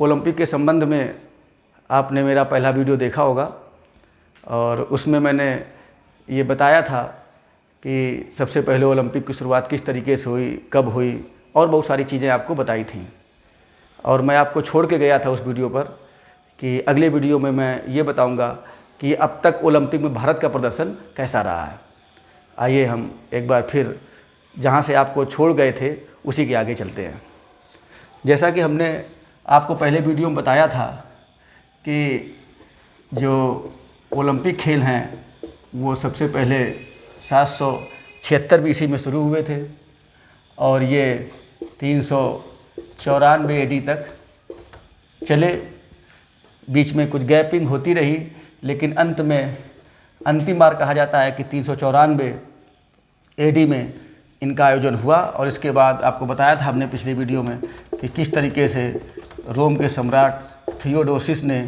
Olympic के संबंध में आपने मेरा पहला वीडियो देखा होगा और उसमें मैंने ये बताया था कि सबसे पहले ओलंपिक की शुरुआत किस तरीके से हुई, कब हुई और बहुत सारी चीज़ें आपको बताई थी। और मैं आपको छोड़ के गया था उस वीडियो पर कि अगले वीडियो में मैं ये बताऊंगा कि अब तक ओलंपिक में भारत का प्रदर्शन कैसा रहा है। आइए हम एक बार फिर जहाँ से आपको छोड़ गए थे उसी के आगे चलते हैं। जैसा कि हमने आपको पहले वीडियो में बताया था कि जो ओलंपिक खेल हैं वो सबसे पहले 776 ईस्वी में शुरू हुए थे और ये 394 AD तक चले। बीच में कुछ गैपिंग होती रही, लेकिन अंत में अंतिम बार कहा जाता है कि 394 AD में इनका आयोजन हुआ। और इसके बाद आपको बताया था हमने पिछले वीडियो में कि किस तरीके से रोम के सम्राट थियोडोसिस ने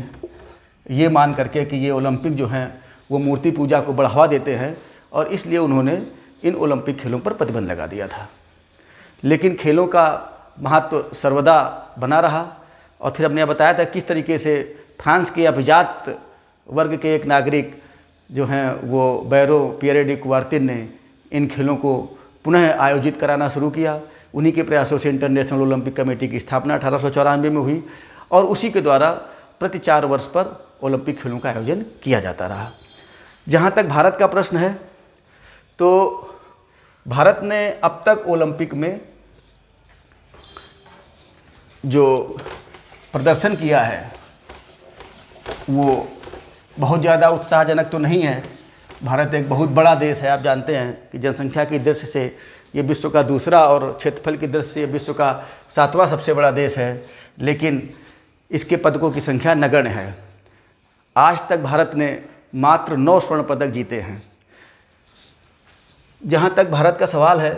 ये मान करके कि ये ओलंपिक जो हैं वो मूर्ति पूजा को बढ़ावा देते हैं और इसलिए उन्होंने इन ओलंपिक खेलों पर प्रतिबंध लगा दिया था। लेकिन खेलों का महत्व सर्वदा बना रहा। और फिर हमने बताया था किस तरीके से फ्रांस के अभिजात वर्ग के एक नागरिक जो हैं वो बैरो पियरे डी कुबार्तिन ने इन खेलों को पुनः आयोजित कराना शुरू किया। उन्हीं के प्रयासों से इंटरनेशनल ओलंपिक कमेटी की स्थापना 1894 में हुई और उसी के द्वारा प्रति 4 वर्ष पर ओलंपिक खेलों का आयोजन किया जाता रहा। जहाँ तक भारत का प्रश्न है तो भारत ने अब तक ओलंपिक में जो प्रदर्शन किया है वो बहुत ज़्यादा उत्साहजनक तो नहीं है। भारत एक बहुत बड़ा देश है, आप जानते हैं कि जनसंख्या की दृष्टि से ये विश्व का दूसरा और क्षेत्रफल की दृष्टि से ये विश्व का 7वां सबसे बड़ा देश है, लेकिन इसके पदकों की संख्या नगण्य है। आज तक भारत ने मात्र 9 स्वर्ण पदक जीते हैं। जहाँ तक भारत का सवाल है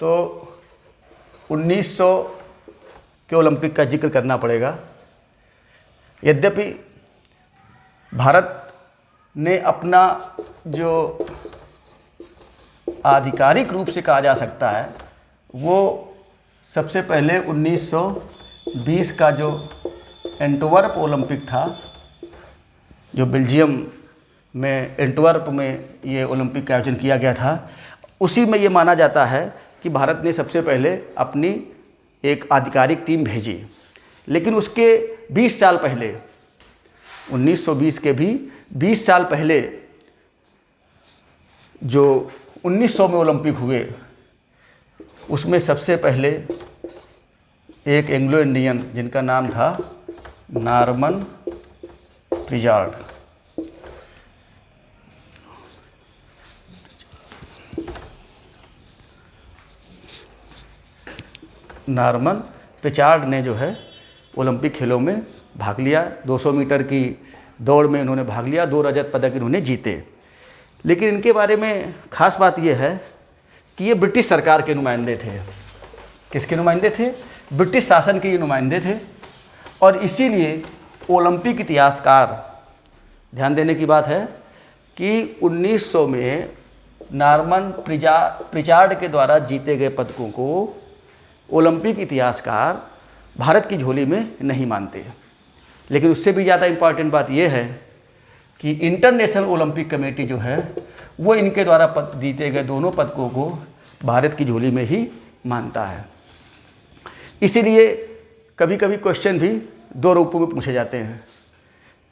तो 1900 के ओलंपिक का जिक्र करना पड़ेगा। यद्यपि भारत ने अपना जो आधिकारिक रूप से कहा जा सकता है वो सबसे पहले 1920 का जो एंटवर्प ओलंपिक था, जो बेल्जियम में एंटवर्प में ये ओलंपिक का आयोजन किया गया था, उसी में ये माना जाता है कि भारत ने सबसे पहले अपनी एक आधिकारिक टीम भेजी। लेकिन उसके 20 साल पहले 1920 के भी 20 साल पहले जो 1900 में ओलंपिक हुए उसमें सबसे पहले एक एंग्लो इंडियन जिनका नाम था नॉर्मन प्रिचार्ड, नॉर्मन प्रिचार्ड ने जो है ओलंपिक खेलों में भाग लिया। 200 मीटर की दौड़ में इन्होंने भाग लिया, 2 रजत पदक इन्होंने जीते। लेकिन इनके बारे में ख़ास बात यह है कि ये ब्रिटिश सरकार के नुमाइंदे थे। किसके नुमाइंदे थे? ब्रिटिश शासन के ये नुमाइंदे थे। और इसीलिए ओलंपिक इतिहासकार, ध्यान देने की बात है कि 1900 में नॉर्मन प्रिचार्ड के द्वारा जीते गए पदकों को ओलंपिक इतिहासकार भारत की झोली में नहीं मानते। लेकिन उससे भी ज़्यादा इम्पॉर्टेंट बात यह है कि इंटरनेशनल ओलंपिक कमेटी जो है वो इनके द्वारा जीते गए दोनों पदकों को भारत की झोली में ही मानता है। इसीलिए कभी कभी क्वेश्चन भी 2 रूपों में पूछे जाते हैं।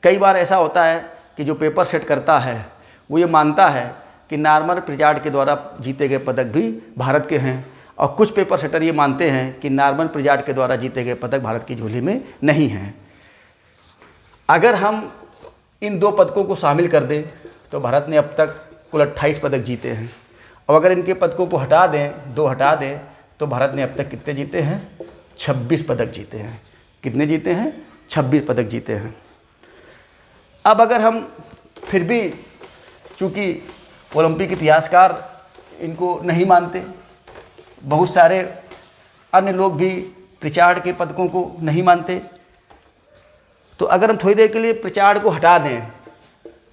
कई बार ऐसा होता है कि जो पेपर सेट करता है वो ये मानता है कि नॉर्मन प्रिचार्ड के द्वारा जीते गए पदक भी भारत के हैं, और कुछ पेपर सेटर ये मानते हैं कि नॉर्मन प्रिचार्ड के द्वारा जीते गए पदक भारत की झोली में नहीं हैं। अगर हम इन 2 पदकों को शामिल कर दें तो भारत ने अब तक कुल 28 पदक जीते हैं, और अगर इनके पदकों को हटा दें, 2 हटा दें, तो भारत ने अब तक कितने जीते हैं? 26 पदक जीते हैं। कितने जीते हैं? 26 पदक जीते हैं। अब अगर हम फिर भी, चूँकि ओलंपिक इतिहासकार इनको नहीं मानते, बहुत सारे अन्य लोग भी प्रिचार्ड के पदकों को नहीं मानते, तो अगर हम थोड़ी देर के लिए प्रिचार्ड को हटा दें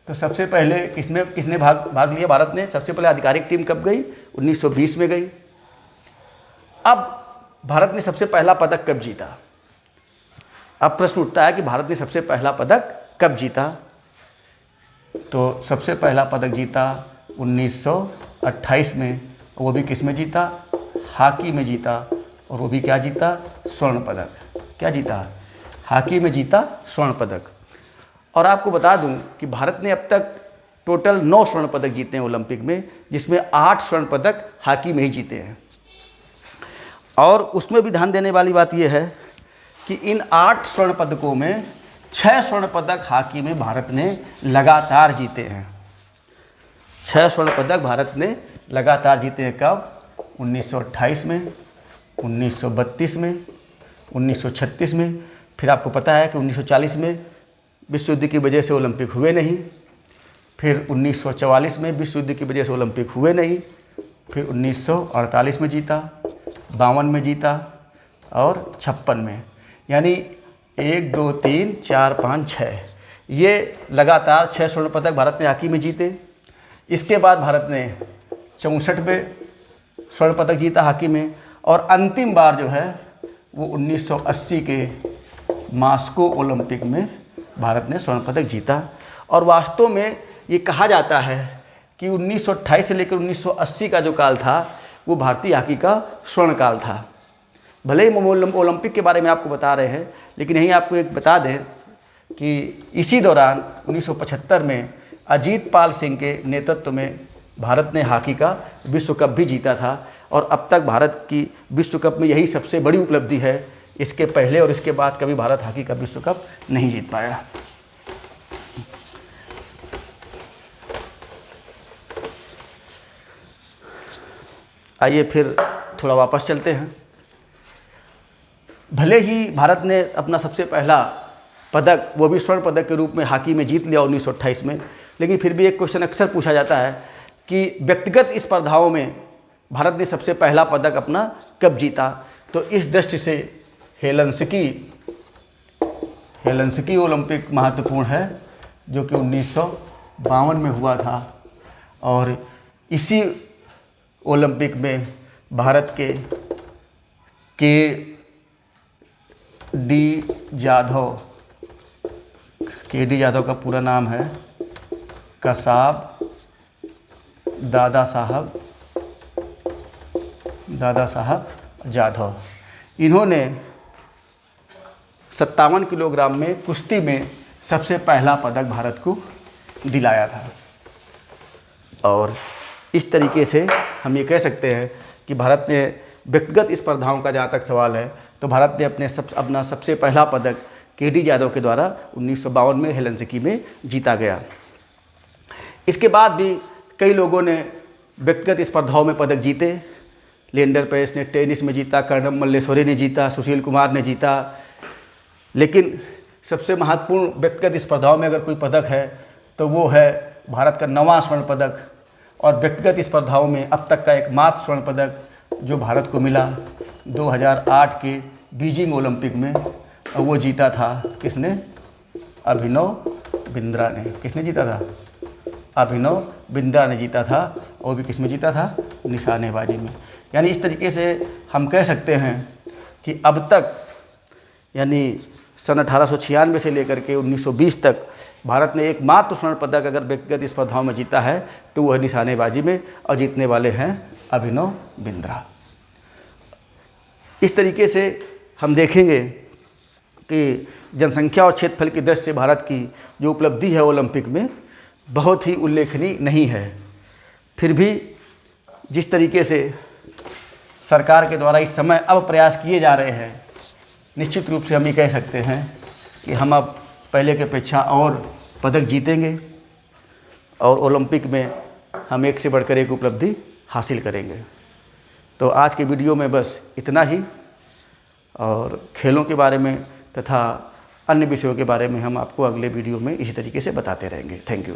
तो सबसे पहले किसने भाग लिया? भारत ने। सबसे पहले आधिकारिक टीम कब गई? 1920 में गई। अब भारत ने सबसे पहला पदक कब जीता? अब प्रश्न उठता है कि भारत ने सबसे पहला पदक कब जीता। तो सबसे पहला पदक जीता 1928 में, वो भी किस में जीता, हॉकी में जीता, और वो भी क्या जीता, स्वर्ण पदक। क्या जीता, हॉकी में जीता स्वर्ण पदक। और आपको बता दूं कि भारत ने अब तक टोटल 9 स्वर्ण पदक जीते हैं ओलंपिक में, जिसमें 8 स्वर्ण पदक हॉकी में ही जीते हैं। और उसमें भी ध्यान देने वाली बात यह है कि इन 8 स्वर्ण पदकों में 6 स्वर्ण पदक हॉकी में भारत ने लगातार जीते हैं। 6 स्वर्ण पदक भारत ने लगातार जीते हैं। कब, 1928 में, 1932 में, 1936 में, फिर आपको पता है कि 1940 में विश्व युद्ध की वजह से ओलंपिक हुए नहीं, फिर 1944 में विश्व युद्ध की वजह से ओलंपिक हुए नहीं, फिर 1948 में जीता, 52 में जीता और 56 में। यानी 1 2 3 4 5 6 ये लगातार 6 स्वर्ण पदक भारत ने हॉकी में जीते। इसके बाद भारत ने 64वें स्वर्ण पदक जीता हॉकी में, और अंतिम बार जो है वो 1980 के मास्को ओलंपिक में भारत ने स्वर्ण पदक जीता। और वास्तव में ये कहा जाता है कि 1928 से लेकर 1980 का जो काल था वो भारतीय हॉकी का स्वर्ण काल था। भले ही ओलंपिक के बारे में आपको बता रहे हैं, लेकिन यहीं आपको एक बता दें कि इसी दौरान 1975 में अजीत पाल सिंह के नेतृत्व में भारत ने हॉकी का विश्व कप भी जीता था। और अब तक भारत की विश्व कप में यही सबसे बड़ी उपलब्धि है। इसके पहले और इसके बाद कभी भारत हॉकी का विश्व कप नहीं जीत पाया। आइए फिर थोड़ा वापस चलते हैं। भले ही भारत ने अपना सबसे पहला पदक, वो भी स्वर्ण पदक के रूप में हॉकी में जीत लिया 1928 में, लेकिन फिर भी एक क्वेश्चन अक्सर पूछा जाता है कि व्यक्तिगत स्पर्धाओं में भारत ने सबसे पहला पदक अपना कब जीता। तो इस दृष्टि से हेलसिंकी ओलंपिक महत्वपूर्ण है, जो कि 1952 में हुआ था। और इसी ओलंपिक में भारत के डी यादव का पूरा नाम है कसाब दादा साहब जाधव। इन्होंने 57 किलोग्राम में कुश्ती में सबसे पहला पदक भारत को दिलाया था। और इस तरीके से हम ये कह सकते हैं कि भारत ने व्यक्तिगत स्पर्धाओं का जहाँ तक सवाल है, तो भारत ने अपना सबसे पहला पदक डी यादव के द्वारा 1952 में हेलसिंकी में जीता गया। इसके बाद भी कई लोगों ने व्यक्तिगत स्पर्धाओं में पदक जीते। लिएंडर पेस ने टेनिस में जीता, कर्णम मल्लेश्वरी ने जीता, सुशील कुमार ने जीता। लेकिन सबसे महत्वपूर्ण व्यक्तिगत स्पर्धाओं में अगर कोई पदक है तो वो है भारत का 9वां स्वर्ण पदक। और व्यक्तिगत स्पर्धाओं में अब तक का एकमात्र स्वर्ण पदक जो भारत को मिला 2008 के बीजिंग ओलंपिक में, और वो जीता था किसने, अभिनव बिंद्रा ने। किसने जीता था, अभिनव बिंद्रा ने जीता था। वो भी किस में जीता था, निशानेबाजी में। यानी इस तरीके से हम कह सकते हैं कि अब तक, यानी सन 1896 से लेकर के 1920 तक भारत ने एकमात्र स्वर्ण पदक अगर व्यक्तिगत स्पर्धाओं में जीता है तो वह निशानेबाजी में, और जीतने वाले हैं अभिनव बिंद्रा। इस तरीके से हम देखेंगे कि जनसंख्या और क्षेत्रफल की दृष्टि से भारत की जो उपलब्धि है ओलंपिक में बहुत ही उल्लेखनीय नहीं है। फिर भी जिस तरीके से सरकार के द्वारा इस समय अब प्रयास किए जा रहे हैं, निश्चित रूप से हम ये कह सकते हैं कि हम अब पहले की अपेक्षा और पदक जीतेंगे और ओलंपिक में हम एक से बढ़कर एक उपलब्धि हासिल करेंगे। तो आज के वीडियो में बस इतना ही, और खेलों के बारे में तथा अन्य विषयों के बारे में हम आपको अगले वीडियो में इसी तरीके से बताते रहेंगे। Thank you.